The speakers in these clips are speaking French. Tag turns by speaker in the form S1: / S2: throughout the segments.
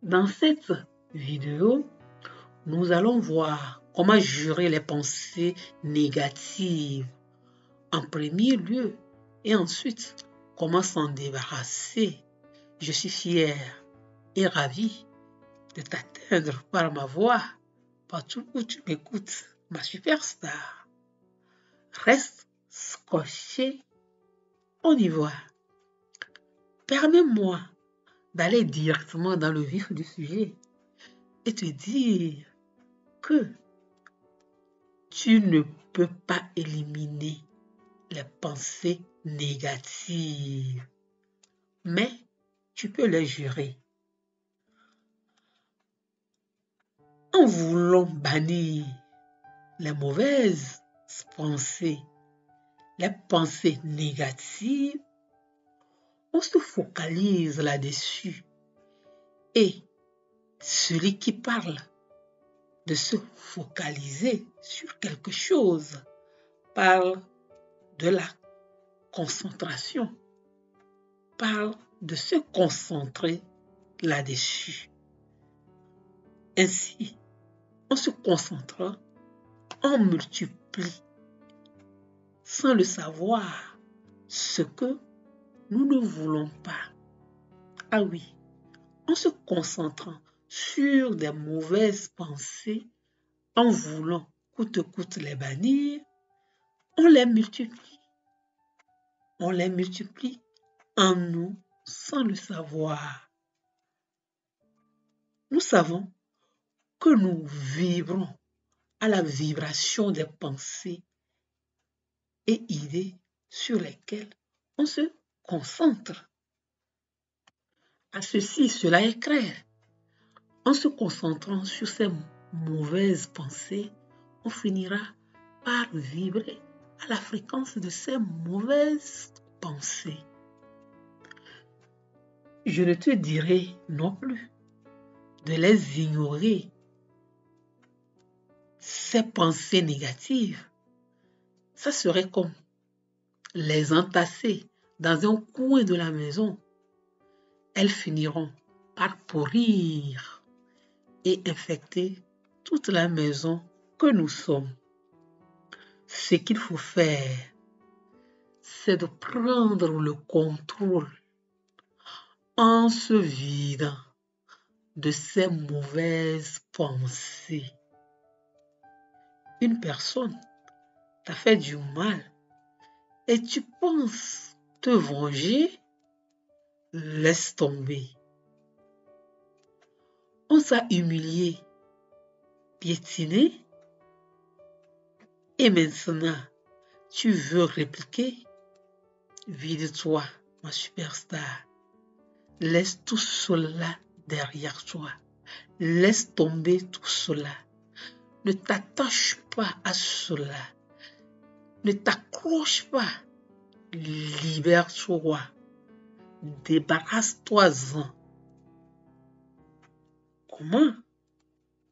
S1: Dans cette vidéo, nous allons voir comment jurer les pensées négatives en premier lieu et ensuite comment s'en débarrasser. Je suis fière et ravie de t'atteindre par ma voix partout où tu m'écoutes, ma superstar. Reste scotché, on y va. Permets-moi d'aller directement dans le vif du sujet et te dire que tu ne peux pas éliminer les pensées négatives, mais tu peux les jurer. En voulant bannir les mauvaises pensées, les pensées négatives, on se focalise là-dessus. Et celui qui parle de se focaliser sur quelque chose parle de la concentration, parle de se concentrer là-dessus. Ainsi, en se concentrant, on multiplie sans le savoir ce que nous ne voulons pas. Ah oui, en se concentrant sur des mauvaises pensées, en voulant coûte que coûte les bannir, on les multiplie. On les multiplie en nous sans le savoir. Nous savons que nous vibrons à la vibration des pensées et idées sur lesquelles on se concentre. À ceci, cela est clair. En se concentrant sur ces mauvaises pensées, on finira par vibrer à la fréquence de ces mauvaises pensées. Je ne te dirai non plus de les ignorer, ces pensées négatives. Ça serait comme les entasser dans un coin de la maison. Elles finiront par pourrir et infecter toute la maison que nous sommes. Ce qu'il faut faire, c'est de prendre le contrôle en se vidant de ces mauvaises pensées. Une personne t'a fait du mal et tu penses te venger, laisse tomber. On t'a humilié, piétiné, et maintenant tu veux répliquer. Vide-toi, ma superstar. Laisse tout cela derrière toi. Laisse tomber tout cela. Ne t'attache pas à cela. Ne t'accroche pas. Libère-toi. Débarrasse-toi-en. Comment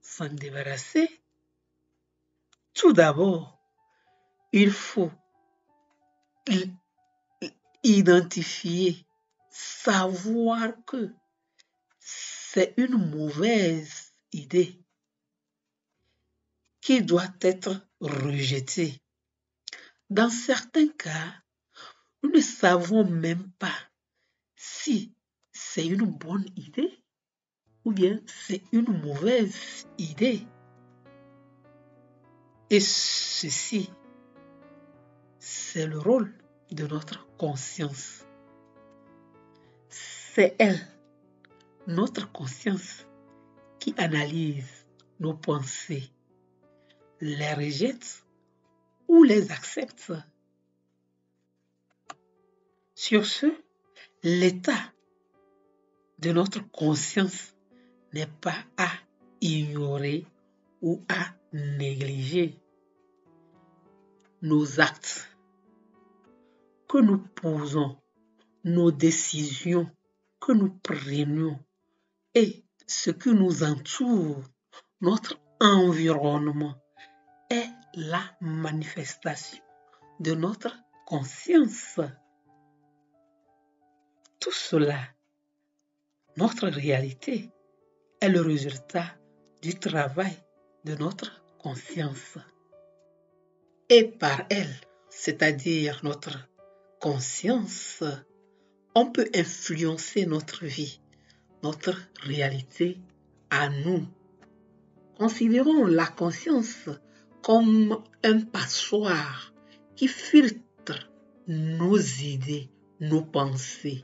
S1: s'en débarrasser? Tout d'abord, il faut identifier, savoir que c'est une mauvaise idée qui doit être rejetée. Dans certains cas, nous ne savons même pas si c'est une bonne idée ou bien c'est une mauvaise idée. Et ceci, c'est le rôle de notre conscience. C'est elle, notre conscience, qui analyse nos pensées, les rejette ou les accepte. Sur ce, l'état de notre conscience n'est pas à ignorer ou à négliger. Nos actes que nous posons, nos décisions que nous prenons et ce qui nous entoure, notre environnement, est la manifestation de notre conscience. Tout cela, notre réalité, est le résultat du travail de notre conscience. Et par elle, c'est-à-dire notre conscience, on peut influencer notre vie, notre réalité à nous. Considérons la conscience comme un passoire qui filtre nos idées, nos pensées.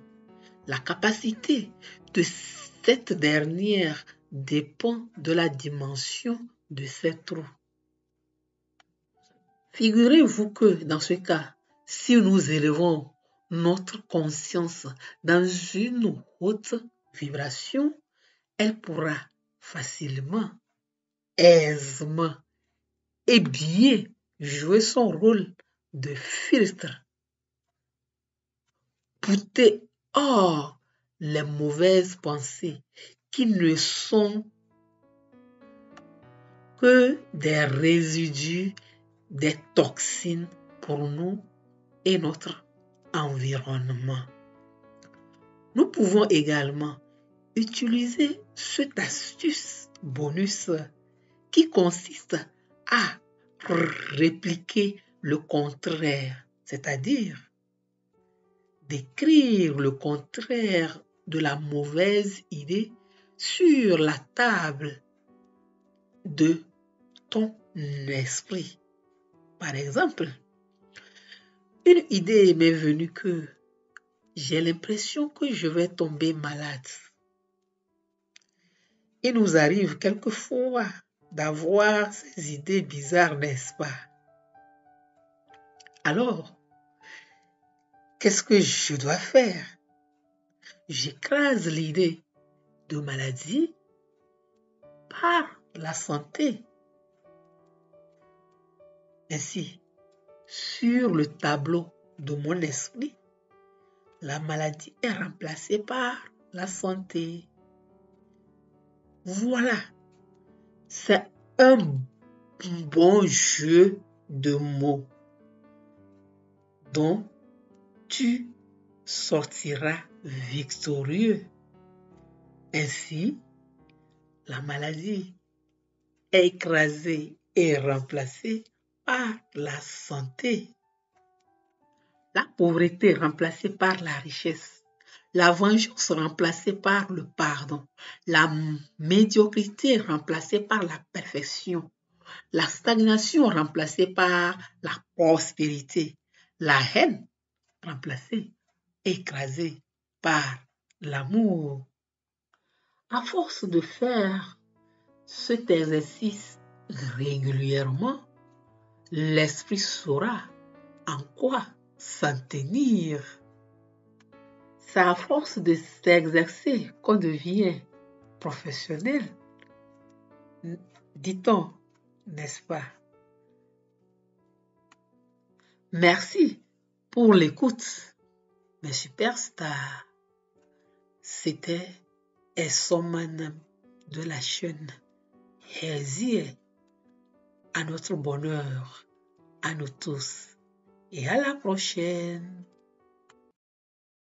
S1: La capacité de cette dernière dépend de la dimension de ces trous. Figurez-vous que dans ce cas, si nous élevons notre conscience dans une haute vibration, elle pourra facilement, aisément et bien jouer son rôle de filtre, pousser hors les mauvaises pensées qui ne sont que des résidus, des toxines pour nous et notre environnement. Nous pouvons également utiliser cette astuce bonus qui consiste à répliquer le contraire, c'est-à-dire d'écrire le contraire de la mauvaise idée sur la table de ton esprit. Par exemple, une idée m'est venue que j'ai l'impression que je vais tomber malade. Il nous arrive quelquefois d'avoir ces idées bizarres, n'est-ce pas? Alors, qu'est-ce que je dois faire? J'écrase l'idée de maladie par la santé. Ainsi, sur le tableau de mon esprit, la maladie est remplacée par la santé. Voilà, c'est un bon jeu de mots dont tu sortiras victorieux. Ainsi, la maladie est écrasée et remplacée par la santé. La pauvreté remplacée par la richesse. La vengeance remplacée par le pardon. La médiocrité remplacée par la perfection. La stagnation remplacée par la prospérité. La haine remplacée, écrasée par l'amour. À force de faire cet exercice régulièrement, l'esprit saura en quoi s'en tenir. C'est à force de s'exercer qu'on devient professionnel, dit-on, n'est-ce pas? Merci pour l'écoute, mes superstars. C'était Essoman de la chaîne Healthy à notre bonheur, à nous tous. Et à la prochaine.